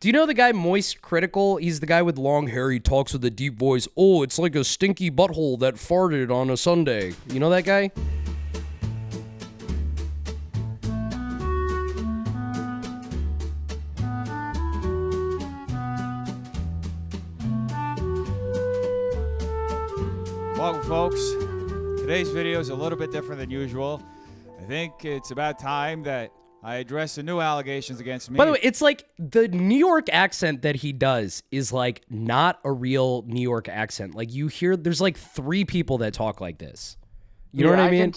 Do you know the guy Moist Critical? He's the guy with long hair. He talks with a deep voice. Oh, it's like a stinky butthole that farted on a Sunday. You know that guy? Welcome, folks. Today's video is a little bit different than usual. I think it's about time that I address the new allegations against me. By the way, it's like the New York accent that he does is like not a real New York accent. Like you hear, there's like 3 people that talk like this. You know what I mean?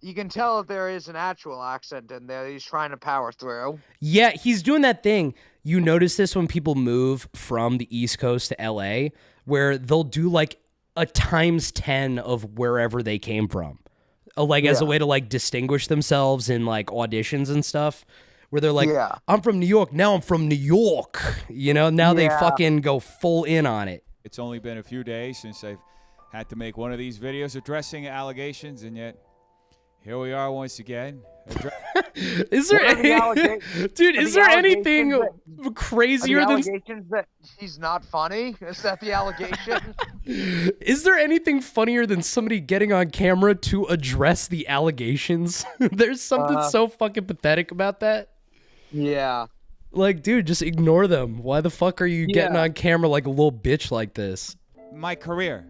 You can tell that there is an actual accent in there that he's trying to power through. Yeah, he's doing that thing. You notice this when people move from the East Coast to LA, where they'll do like a ×10 of wherever they came from. As a way to like distinguish themselves in like auditions and stuff, where they're like, I'm from New York, now I'm from New York. You know, now they fucking go full in on it. It's only been a few days since I've had to make one of these videos addressing allegations, and yet here we are once again. Is there anything crazier than allegations that he's not funny? Is that the allegation? Is there anything funnier than somebody getting on camera to address the allegations? There's something so fucking pathetic about that. Yeah. Like, dude, just ignore them. Why the fuck are you getting on camera like a little bitch like this? My career.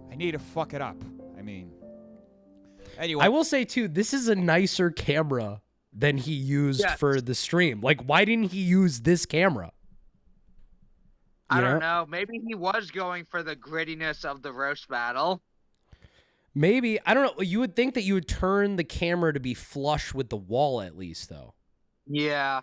I need to fuck it up. I mean, anyway. I will say, too, this is a nicer camera than he used for the stream. Like, why didn't he use this camera? I don't know. Maybe he was going for the grittiness of the roast battle. Maybe. I don't know. You would think that you would turn the camera to be flush with the wall at least, though. Yeah.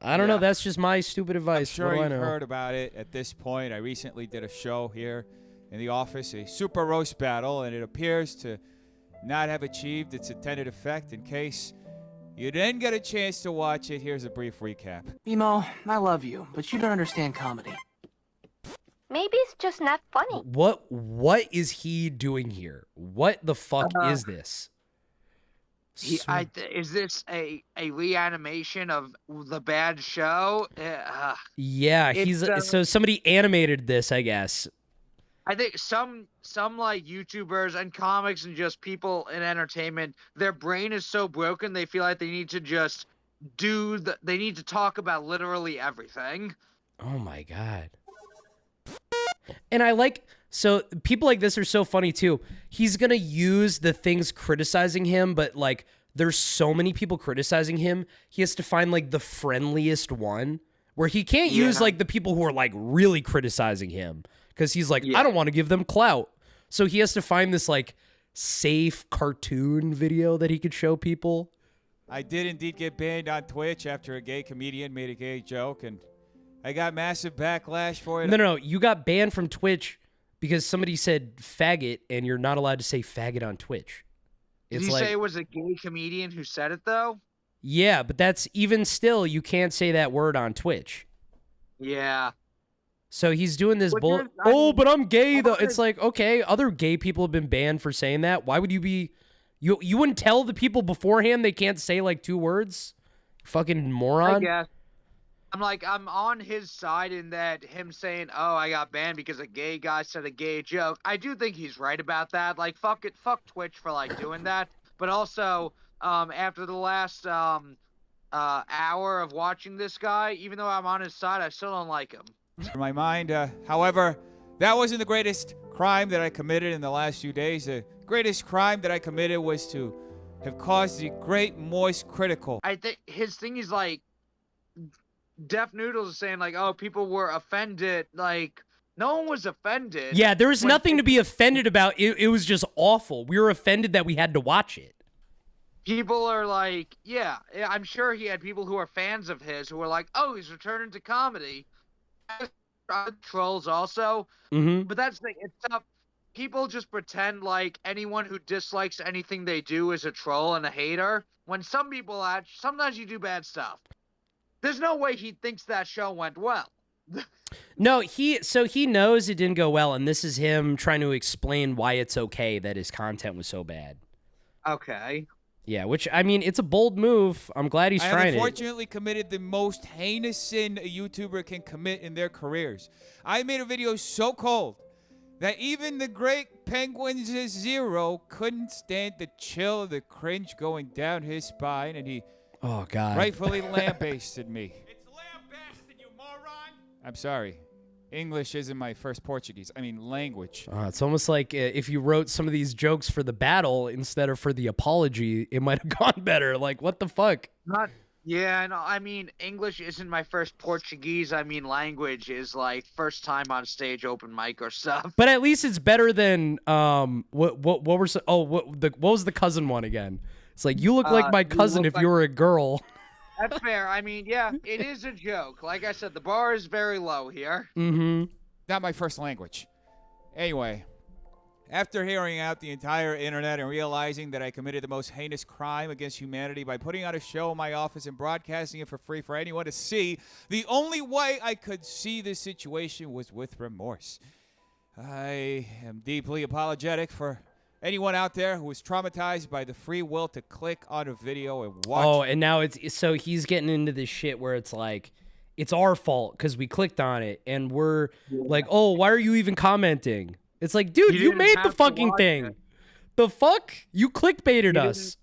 I don't know. That's just my stupid advice. I'm sure you've heard about it at this point. I recently did a show here in the office, a super roast battle, and it appears to not have achieved its intended effect. In case you didn't get a chance to watch it, here's a brief recap. Emo, I love you, but you don't understand comedy. Maybe it's just not funny. What is he doing here? What the fuck is this? Is this a reanimation of the bad show? Yeah, so somebody animated this, I guess. I think some like YouTubers and comics and just people in entertainment, their brain is so broken they feel like they need to just they need to talk about literally everything. Oh my god. And so people like this are so funny too. He's going to use the things criticizing him, but like there's so many people criticizing him, he has to find like the friendliest one where he can't use like the people who are like really criticizing him because he's like, I don't want to give them clout. So he has to find this like safe cartoon video that he could show people. I did indeed get banned on Twitch after a gay comedian made a gay joke, and I got massive backlash for it. No, you got banned from Twitch because somebody said faggot, and you're not allowed to say faggot on Twitch. Did you say it was a gay comedian who said it, though? Yeah, but that's even still, you can't say that word on Twitch. Yeah. So he's doing this bull. But I'm gay, though. It's like, okay, other gay people have been banned for saying that. Why would you be... You wouldn't tell the people beforehand they can't say, like, 2 words? Fucking moron. I guess. I'm on his side in that him saying, oh, I got banned because a gay guy said a gay joke. I do think he's right about that. Like, fuck Twitch for, like, doing that. But also, after the last hour of watching this guy, even though I'm on his side, I still don't like him. In my mind, however, that wasn't the greatest crime that I committed in the last few days. The greatest crime that I committed was to have caused the great Moist Critical. I think his thing is, like, Deaf Noodles is saying, like, oh, people were offended. Like, no one was offended. Yeah, there was nothing to be offended about. It was just awful. We were offended that we had to watch it. People are like, yeah, I'm sure he had people who are fans of his who were like, oh, he's returning to comedy. Trolls also. But that's the thing. It's tough. People just pretend like anyone who dislikes anything they do is a troll and a hater. When some people sometimes you do bad stuff. There's no way he thinks that show went well. No, he knows it didn't go well, and this is him trying to explain why it's okay that his content was so bad. Okay. Yeah, which, I mean, it's a bold move. I'm glad he's I trying have it. unfortunately committed the most heinous sin a YouTuber can commit in their careers. I made a video so cold that even the great Penguins Zero couldn't stand the chill of the cringe going down his spine, and he Oh, God. rightfully lambasted me. It's lambasted, you moron! I'm sorry. English isn't my first Portuguese. I mean, language. It's almost like if you wrote some of these jokes for the battle instead of for the apology, it might have gone better. Like, what the fuck? Yeah, no, I mean, English isn't my first Portuguese. I mean, language is like first time on stage, open mic or stuff. But at least it's better than what was the cousin one again? It's like, you look like my cousin if you were a girl. That's fair. I mean, yeah, it is a joke. Like I said, the bar is very low here. Mm-hmm. Not my first language. Anyway, after hearing out the entire internet and realizing that I committed the most heinous crime against humanity by putting on a show in my office and broadcasting it for free for anyone to see, the only way I could see this situation was with remorse. I am deeply apologetic for anyone out there who was traumatized by the free will to click on a video and watch. Oh, and now so he's getting into this shit where it's like, it's our fault because we clicked on it, and we're like, oh, why are you even commenting? It's like, dude, you made the fucking thing. It. The fuck? You clickbaited us.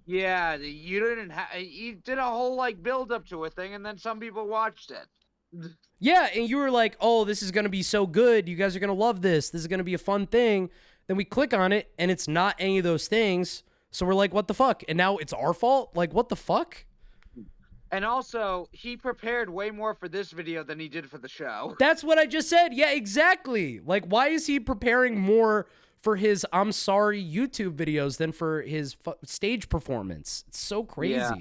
Yeah, you did a whole like build up to a thing, and then some people watched it. Yeah, and you were like, oh, this is gonna be so good. You guys are gonna love this. This is gonna be a fun thing. Then we click on it, and it's not any of those things. So we're like, what the fuck? And now it's our fault? Like, what the fuck? And also, he prepared way more for this video than he did for the show. That's what I just said. Yeah, exactly. Like, why is he preparing more for his I'm sorry YouTube videos than for his stage performance? It's so crazy. Yeah.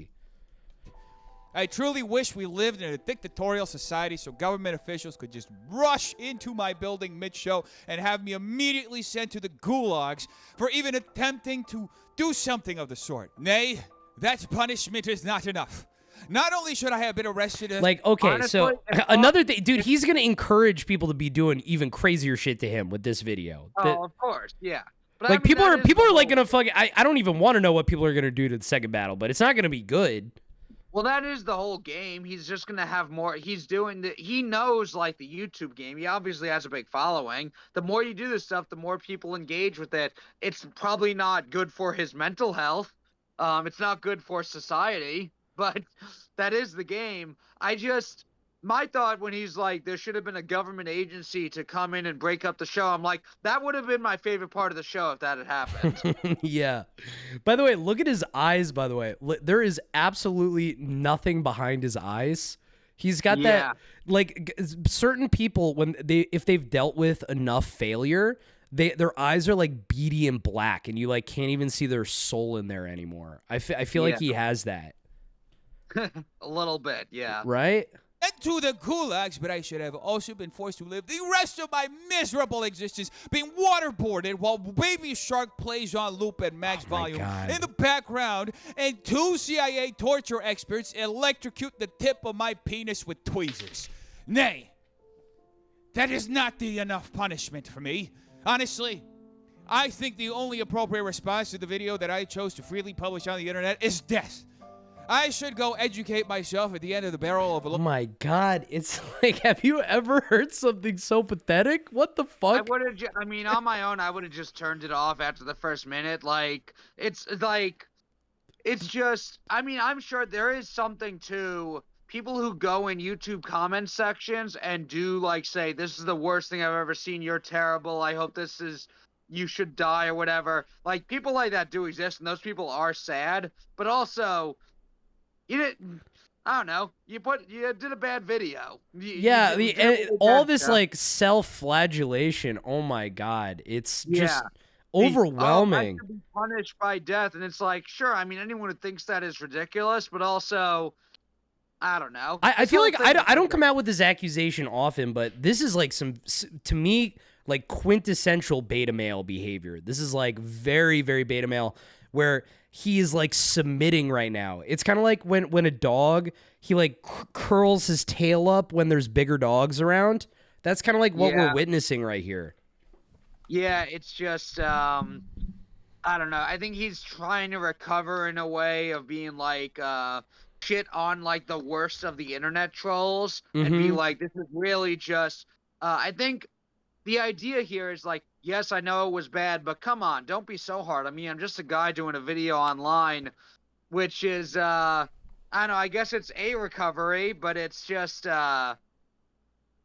I truly wish we lived in a dictatorial society so government officials could just rush into my building mid-show and have me immediately sent to the gulags for even attempting to do something of the sort. Nay, that punishment is not enough. Not only should I have been arrested... Like, okay, honestly, so another thing... Dude, he's going to encourage people to be doing even crazier shit to him with this video. Oh, of course, yeah. But like, I mean, people are like going to fucking... I don't even want to know what people are going to do to the second battle, but it's not going to be good. Well, that is the whole game. He's just going to have more. He knows, like, the YouTube game. He obviously has a big following. The more you do this stuff, the more people engage with it. It's probably not good for his mental health. It's not good for society, but that is the game. My thought when he's like, there should have been a government agency to come in and break up the show. I'm like, that would have been my favorite part of the show if that had happened. Yeah. By the way, look at his eyes, by the way. There is absolutely nothing behind his eyes. He's got that, like, certain people, if they've dealt with enough failure, their eyes are like beady and black, and you like can't even see their soul in there anymore. I feel like he has that. A little bit, yeah. Right? And to the gulags, but I should have also been forced to live the rest of my miserable existence being waterboarded while Baby Shark plays on loop at max volume in the background, and 2 CIA torture experts electrocute the tip of my penis with tweezers. Nay, that is not the enough punishment for me. Honestly, I think the only appropriate response to the video that I chose to freely publish on the internet is death. I should go educate myself at the end of the barrel of a... Oh my God, it's like, have you ever heard something so pathetic? What the fuck? I mean, on my own, I would have just turned it off after the first minute. Like, it's just, I mean, I'm sure there is something to people who go in YouTube comment sections and do, like, say, this is the worst thing I've ever seen, you're terrible, I hope you should die or whatever. Like, people like that do exist, and those people are sad, but also... I don't know. You did a bad video. All this like self-flagellation. Oh my God, it's just overwhelming. I should be punished by death, and it's like, sure. I mean, anyone who thinks that is ridiculous, but also, I don't know. I feel like I don't come out with this accusation often, but this is like to me, like quintessential beta male behavior. This is like very, very beta male, where he is like submitting right now. It's kind of like when a dog, he like curls his tail up when there's bigger dogs around. That's kind of like what we're witnessing right here. Yeah, it's just I don't know. I think he's trying to recover in a way of being like shit on like the worst of the internet trolls and be Mm-hmm. like, this is really just. I think the idea here is like, yes, I know it was bad, but come on, don't be so hard. I mean, I'm just a guy doing a video online, which is I don't know. I guess it's a recovery, but it's just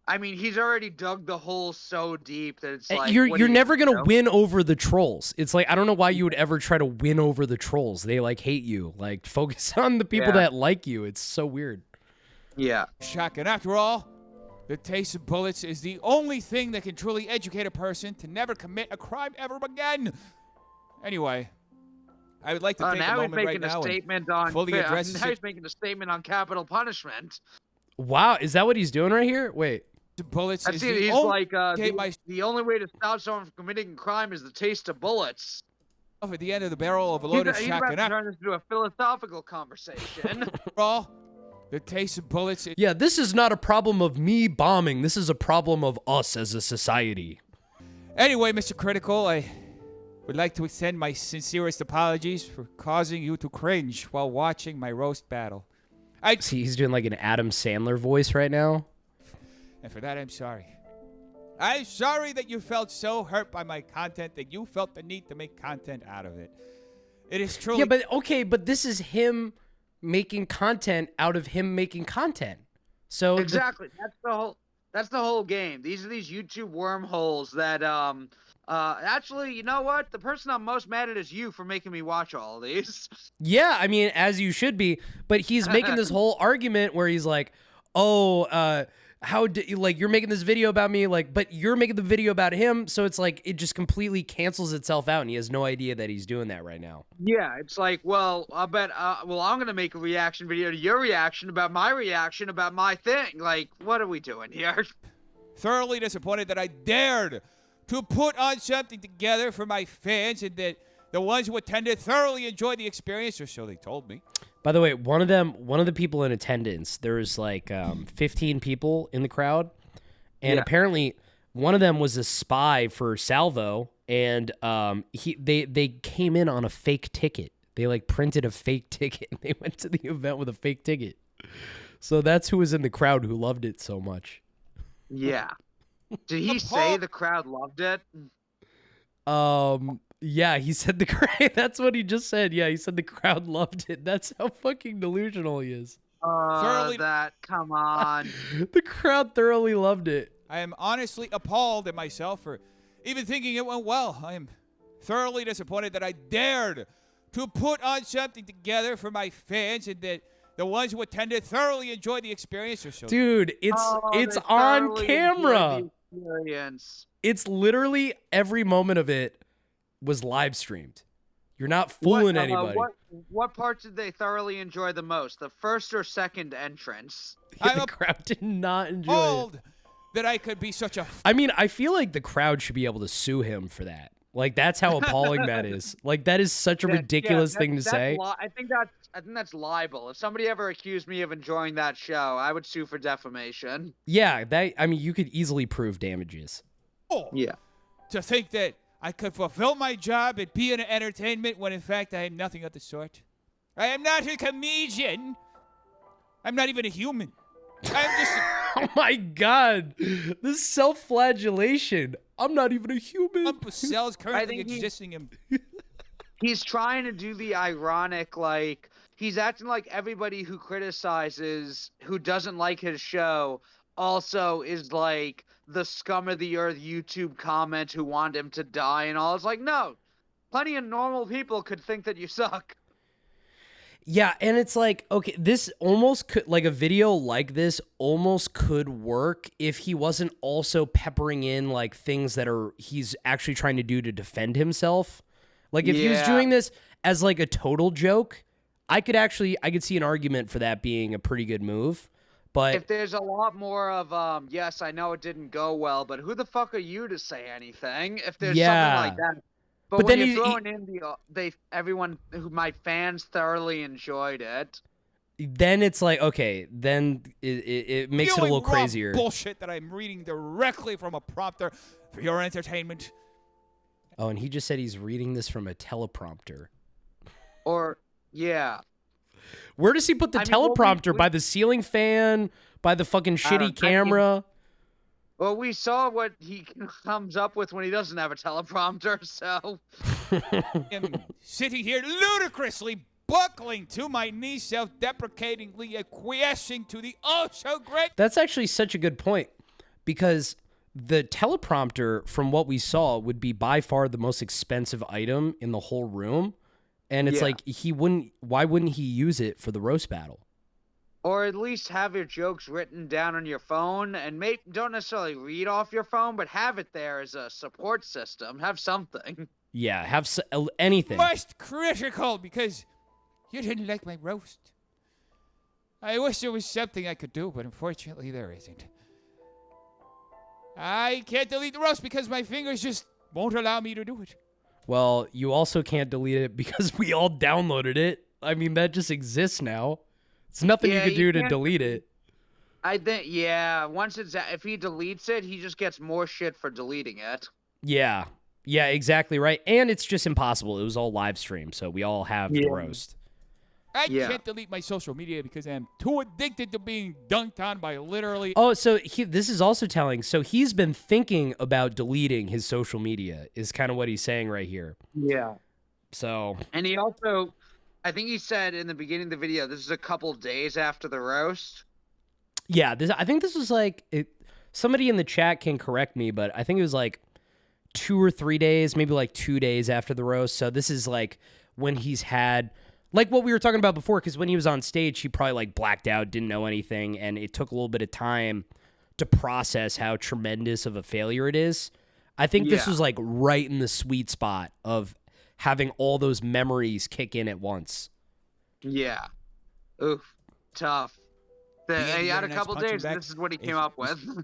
I mean, he's already dug the hole so deep that it's like You're never gonna know? win over the trolls. It's like I don't know why you would ever try to win over the trolls. They like hate you. Like focus on the people Yeah. that like you. It's so weird. Yeah. Shock. And after all, the taste of bullets is the only thing that can truly educate a person to never commit a crime ever again. Anyway, I would like to take a Now he's moment right making a now and statement on. fully address Now he's making a statement on capital punishment. Wow, is that what he's doing right here? Wait. the bullets That's is it. the He's only like my the only way to stop someone from committing a crime is the taste of bullets. stuff at the end of the barrel of a He's, loaded he's about shotgun. to After turn this into a philosophical conversation. all, the taste of bullets is Yeah, this is not a problem of me bombing. This is a problem of us as a society. Anyway, Mr. Critical, I would like to extend my sincerest apologies for causing you to cringe while watching my roast battle. See, he's doing like an Adam Sandler voice right now. And for that, I'm sorry. I'm sorry that you felt so hurt by my content that you felt the need to make content out of it. It is truly... Yeah, but okay, but this is him making content out of him making content. So Exactly. That's the whole game. These are these YouTube wormholes that actually, you know what? The person I'm most mad at is you for making me watch all of these. yeah, I mean, as you should be. But he's making this whole argument where he's like, "Oh, how did you like? You're making this video about me, like, but you're making the video about him." So it's like it just completely cancels itself out, and he has no idea that he's doing that right now. Yeah, it's like, well, I bet well, I'm going to make a reaction video to your reaction about my thing. Like, what are we doing here? thoroughly disappointed that I dared to put on something together for my fans and that the ones who attended thoroughly enjoyed the experience, or so they told me. By the way, one of the people in attendance, there's like 15 people in the crowd, and Yeah. apparently one of them was a spy for Salvo, and they came in on a fake ticket. They like printed a fake ticket. They went to the event with a fake ticket. So that's who was in the crowd who loved it so much. Yeah. Did he say the crowd loved it? Yeah, he said the crowd. That's what he just said. Yeah, he said the crowd loved it. That's how fucking delusional he is. Thoroughly- Come on. The crowd thoroughly loved it. I am honestly appalled at myself for even thinking it went well. I am thoroughly disappointed that I dared to put on something together for my fans and that the ones who attended thoroughly enjoyed the experience, or so. Dude, it's They on thoroughly camera. enjoyed the experience. It's literally every moment of it was live streamed. You're not fooling anybody. What parts did they thoroughly enjoy the most? The first or second entrance? I'm The crowd did not enjoy it. appalled that I could be such a... I mean, I feel like the crowd should be able to sue him for that. Like that's how appalling that is. Like that is such a ridiculous thing to say. I think that's libel. If somebody ever accused me of enjoying that show, I would sue for defamation. Yeah, I mean, you could easily prove damages. Yeah. to think that I could fulfill my job and be in entertainment when in fact I am nothing of the sort. I am not a comedian. I'm not even a human. I'm just... Oh my god. This self-flagellation. I'm not even a human. lump of cells currently think he- existing in... He's trying to do the ironic, like, he's acting like everybody who criticizes, who doesn't like his show, also is like the scum of the earth YouTube comment who want him to die and all. It's like, no, plenty of normal people could think that you suck. Yeah, and it's like, okay, this almost could, like a video like this almost could work if he wasn't also peppering in like things that he's actually trying to do to defend himself. Like if he was Yeah. doing this as like a total joke, I could see an argument for that being a pretty good move. But If there's a lot more of, yes, I know it didn't go well, but who the fuck are you to say anything? If there's Yeah. something like that. But But when then you're throwing in everyone who my fans thoroughly enjoyed it. then it's like, okay, then it makes it a Spewing little raw crazier. bullshit that I'm reading directly from a prompter for your entertainment. Oh, and he just said he's reading this from a teleprompter. Or yeah. Where does he put the teleprompter? By the ceiling fan? By the fucking shitty camera? Well, we saw what he comes up with when he doesn't have a teleprompter, so. I'm sitting here ludicrously buckling to my knees, self-deprecatingly acquiescing to the oh-so-great. That's actually such a good point, because the teleprompter, from what we saw, would be by far the most expensive item in the whole room. And it's like, why wouldn't he use it for the roast battle? Or at least have your jokes written down on your phone, and don't necessarily read off your phone, but have it there as a support system. Have something. Yeah, have anything. Most critical, because you didn't like my roast. I wish there was something I could do, but unfortunately there isn't. I can't delete the roast because my fingers just won't allow me to do it. Well, you also can't delete it because we all downloaded it. I mean, that just exists now. It's nothing you could do to delete it. I think, once if he deletes it, he just gets more shit for deleting it. Yeah. Yeah, exactly right. And it's just impossible. It was all live stream, so we all have the roast. I can't delete my social media because I'm too addicted to being dunked on by literally... Oh, so this is also telling. So he's been thinking about deleting his social media is kind of what he's saying right here. Yeah. So... And he also... I think he said in the beginning of the video, this is a couple days after the roast. Yeah, I think this was like... somebody in the chat can correct me, but I think it was like 2 or 3 days, maybe like 2 days after the roast. So this is like when he's had... Like what we were talking about before, because when he was on stage, he probably like blacked out, didn't know anything, and it took a little bit of time to process how tremendous of a failure it is. I think this was like right in the sweet spot of having all those memories kick in at once. Yeah. Oof. Tough. He had a couple days, and this is what he came up with.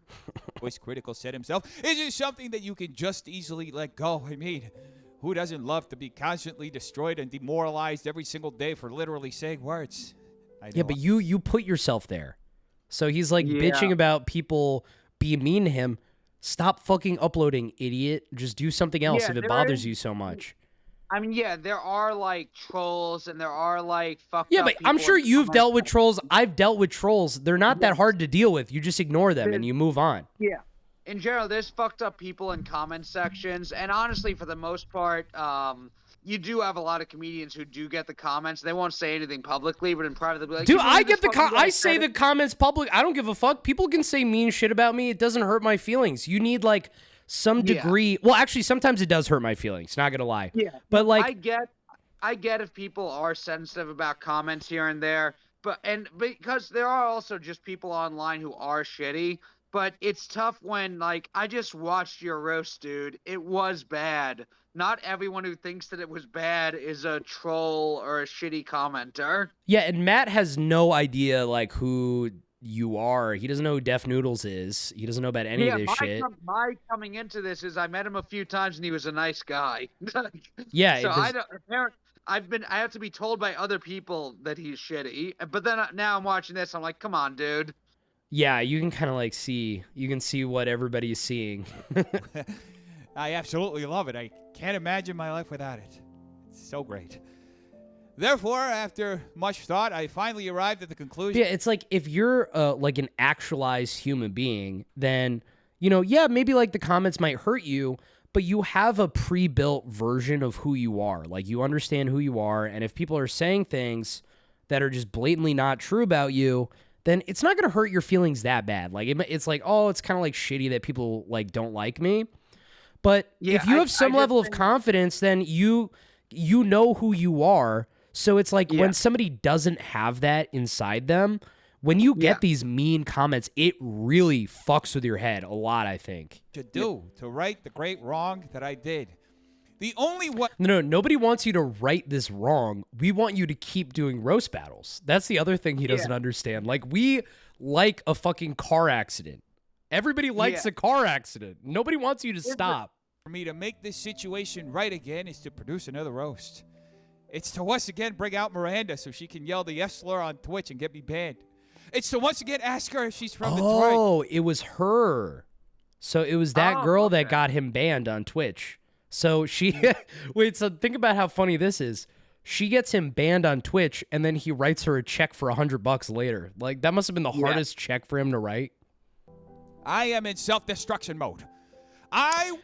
Voice critical said himself, is it something that you can just easily let go? I mean, who doesn't love to be constantly destroyed and demoralized every single day for literally saying words? Yeah, but you put yourself there. So he's like bitching about people being mean to him. Stop fucking uploading, idiot. Just do something else if it bothers you so much. I mean, there are like trolls and there are like fucked up but I'm sure you've dealt with trolls. I've dealt with trolls. They're not that hard to deal with. You just ignore them and you move on. Yeah. In general, there's fucked up people in comment sections, and honestly, for the most part, you do have a lot of comedians who do get the comments. They won't say anything publicly, but in private, they'll be like, dude, I get I say the comments public. I don't give a fuck. People can say mean shit about me. It doesn't hurt my feelings. You need like some degree. Well, actually, sometimes it does hurt my feelings. Not gonna lie. Yeah. But like, I get if people are sensitive about comments here and there, because there are also just people online who are shitty. But it's tough when, like, I just watched your roast, dude. It was bad. Not everyone who thinks that it was bad is a troll or a shitty commenter. Yeah, and Matt has no idea, like, who you are. He doesn't know who Def Noodles is. He doesn't know about any of this shit. My coming into this is I met him a few times and he was a nice guy. Yeah. So I have to be told by other people that he's shitty. But then now I'm watching this. I'm like, come on, dude. Yeah, you can kind of like see what everybody's seeing. I absolutely love it. I can't imagine my life without it. It's so great. Therefore, after much thought, I finally arrived at the conclusion. Yeah, it's like if you're like an actualized human being, then, maybe like the comments might hurt you, but you have a pre-built version of who you are. Like you understand who you are, and if people are saying things that are just blatantly not true about you, then it's not going to hurt your feelings that bad. Like it's like, oh, it's kind of like shitty that people like don't like me. But if you have some level of confidence, then you know who you are. So it's like when somebody doesn't have that inside them, when you get these mean comments, it really fucks with your head a lot, I think. To right the great wrong that I did. The only one... No, nobody wants you to right this wrong. We want you to keep doing roast battles. That's the other thing he doesn't understand. Like, we like a fucking car accident. Everybody likes a car accident. Nobody wants you to stop. For me to make this situation right again is to produce another roast. It's to once again bring out Miranda so she can yell the F slur on Twitch and get me banned. It's to once again ask her if she's from Detroit. Oh, it was her. So it was that girl that got him banned on Twitch. So she wait, so think about how funny this is. She gets him banned on Twitch, and then he writes her a check for $100 later. Like, that must have been the hardest check for him to write. I am in self-destruction mode.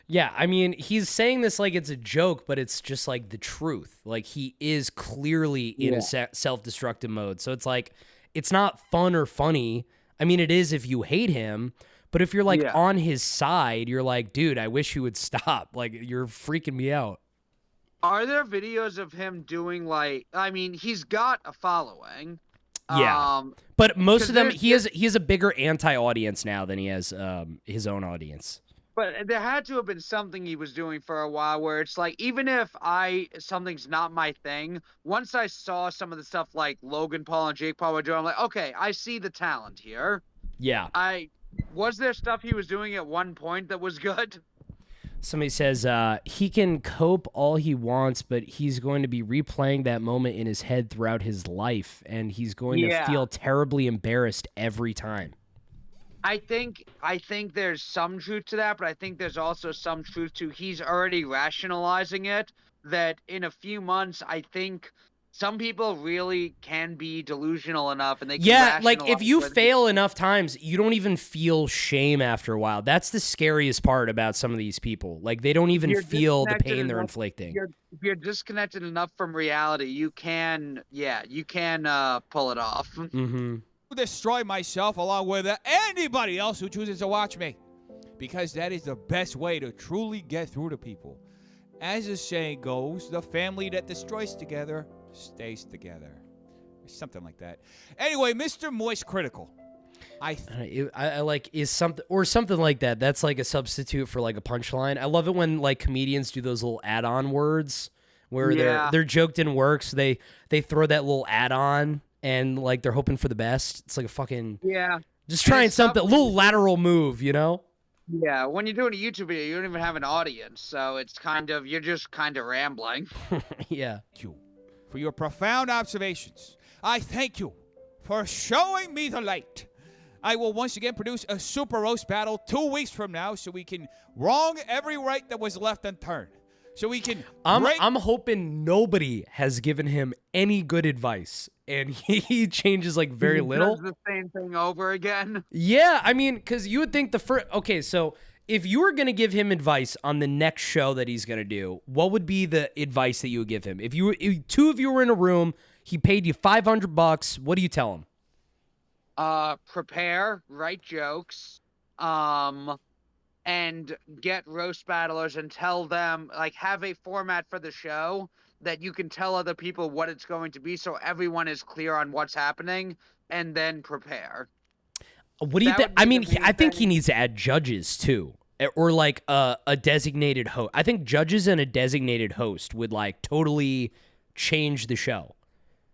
Yeah, I mean, he's saying this like it's a joke, but it's just like the truth. Like, he is clearly in a self-destructive mode. So it's like, it's not fun or funny. I mean, it is if you hate him, but if you're like on his side, you're like, dude, I wish you would stop. Like, you're freaking me out. Are there videos of him doing like? I mean, he's got a following. Yeah, but most of them, he has a bigger anti-audience now than he has his own audience. But there had to have been something he was doing for a while where it's like, even if something's not my thing, once I saw some of the stuff like Logan Paul and Jake Paul were doing, I'm like, okay, I see the talent here. Yeah. Was there stuff he was doing at one point that was good? Somebody says he can cope all he wants, but he's going to be replaying that moment in his head throughout his life, and he's going to feel terribly embarrassed every time. I think there's some truth to that, but I think there's also some truth to he's already rationalizing it, that in a few months, I think some people really can be delusional enough, and they can like if you fail enough times, you don't even feel shame after a while. That's the scariest part about some of these people. Like, they don't even feel the pain they're inflicting. If you're disconnected enough from reality, you can pull it off. Mm-hmm. Destroy myself along with anybody else who chooses to watch me, because that is the best way to truly get through to people. As the saying goes, the family that destroys together stays together. Something like that. Anyway, Mr. Moist Critical. I like is something or something like that. That's like a substitute for like a punchline. I love it when like comedians do those little add-on words where their joke didn't work, so they throw that little add-on and like they're hoping for the best. It's like a fucking just trying something, a little lateral move, you know? Yeah, when you're doing a YouTube video, you don't even have an audience, so it's you're just kind of rambling. Yeah. Thank you for your profound observations. I thank you for showing me the light. I will once again produce a super roast battle 2 weeks from now, so we can wrong every right that was left unturned. So we can. I'm hoping nobody has given him any good advice, and he changes like very little. Does the same thing over again. Yeah, I mean, because you would think the first. Okay, so if you were gonna give him advice on the next show that he's gonna do, what would be the advice that you would give him? If two of you were in a room, he paid you $500. What do you tell him? Prepare, write jokes, and get roast battlers and tell them, like, have a format for the show that you can tell other people what it's going to be, so everyone is clear on what's happening, and then prepare. What do you think? I mean, I think he needs to add judges too, or like a designated host. I think judges and a designated host would like totally change the show.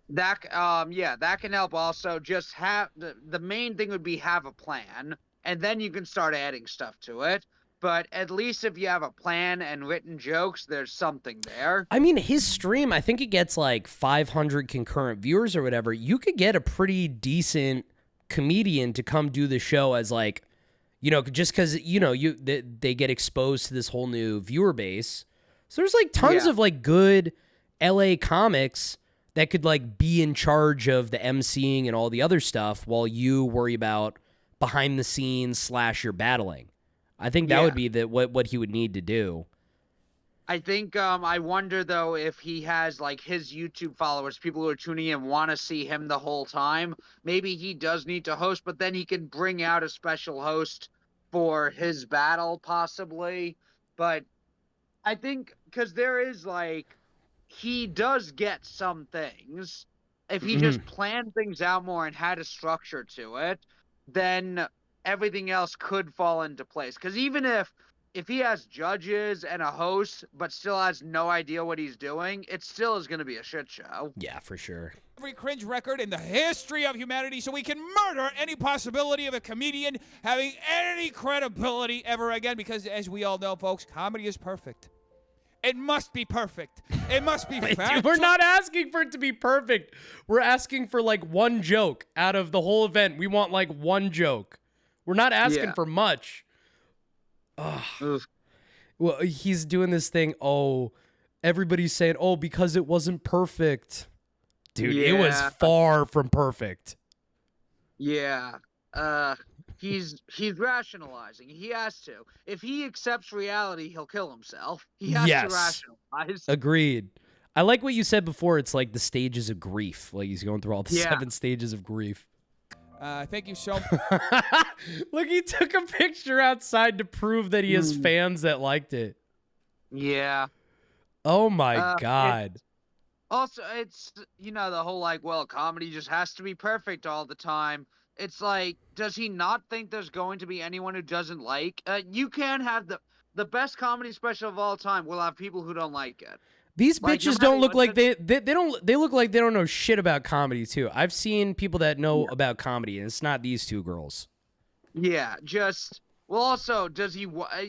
That that can help. Also, just have the main thing would be have a plan, and then you can start adding stuff to it. But at least if you have a plan and written jokes, there's something there. I mean, his stream, I think it gets like 500 concurrent viewers or whatever. You could get a pretty decent comedian to come do the show as like, you know, just because, you know, they get exposed to this whole new viewer base. So there's like tons of like good LA comics that could like be in charge of the emceeing and all the other stuff while you worry about behind the scenes / your battling. I think that would be what he would need to do. I think I wonder though if he has like his YouTube followers, people who are tuning in want to see him the whole time. Maybe he does need to host, but then he can bring out a special host for his battle possibly. But I think because there is like he does get some things. If he just planned things out more and had a structure to it, then everything else could fall into place. Because even if he has judges and a host, but still has no idea what he's doing, it still is going to be a shit show. Yeah, for sure. Every cringe record in the history of humanity, so we can murder any possibility of a comedian having any credibility ever again. Because as we all know, folks, comedy is perfect. It must be perfect. It must be factual. Dude, we're not asking for it to be perfect. We're asking for like one joke out of the whole event. We want like one joke. We're not asking for much. Ugh. Well, he's doing this thing. Oh, everybody's saying, oh, because it wasn't perfect. Dude, it was Yeah. far from perfect. Yeah. He's rationalizing. He has to. If he accepts reality, he'll kill himself. He has to Yes. rationalize. Agreed. I like what you said before. It's like the stages of grief. Like he's going through all the Yeah. 7 stages of grief. Thank you so Look, he took a picture outside to prove that he has Mm. fans that liked it. Yeah. Oh my Uh, God. Also, it's, the whole like, well, comedy just has to be perfect all the time. It's like, does he not think there's going to be anyone who doesn't like? You can have the best comedy special of all time will have people who don't like it. These Like, no bitches matter don't look what like they look like they don't know shit about comedy too. I've seen people that know about comedy, and it's not these 2 girls. Yeah, well, also,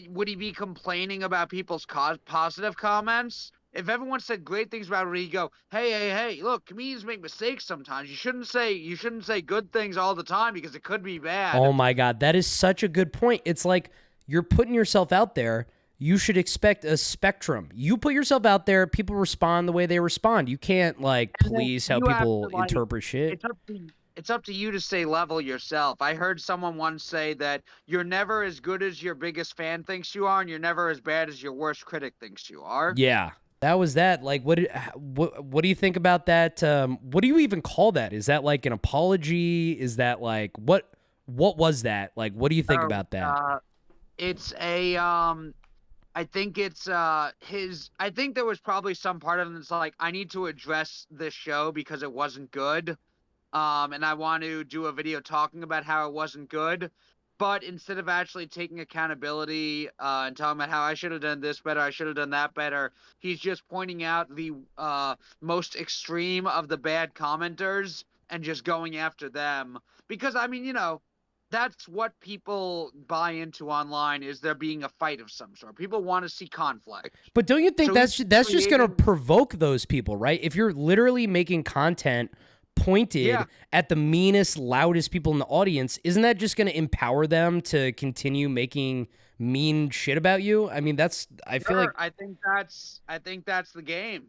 would he be complaining about people's positive comments? If everyone said great things about it, he'd go, hey, look, comedians make mistakes sometimes. You shouldn't say good things all the time because it could be bad. Oh my God, that is such a good point. It's like you're putting yourself out there. You should expect a spectrum. You put yourself out there, people respond the way they respond. You can't like And then police how you have people to, like, interpret shit. It's up to you to stay level yourself. I heard someone once say that you're never as good as your biggest fan thinks you are, and you're never as bad as your worst critic thinks you are. Yeah. That was that. Like, what do you think about that? What do you even call that? Is that like an apology? Is that like what was that? Like, what do you think about that? It's a I think it's I think there was probably some part of it that's like, I need to address this show because it wasn't good. And I want to do a video talking about how it wasn't good. But instead of actually taking accountability and talking about how I should have done this better, I should have done that better, he's just pointing out the most extreme of the bad commenters and just going after them. Because, I mean, that's what people buy into online, is there being a fight of some sort. People want to see conflict. But don't you think So that's he's just going to creating- provoke those people, right? If you're literally making content pointed at the meanest, loudest people in the audience, isn't that just going to empower them to continue making mean shit about you? I mean, I feel like I think that's the game.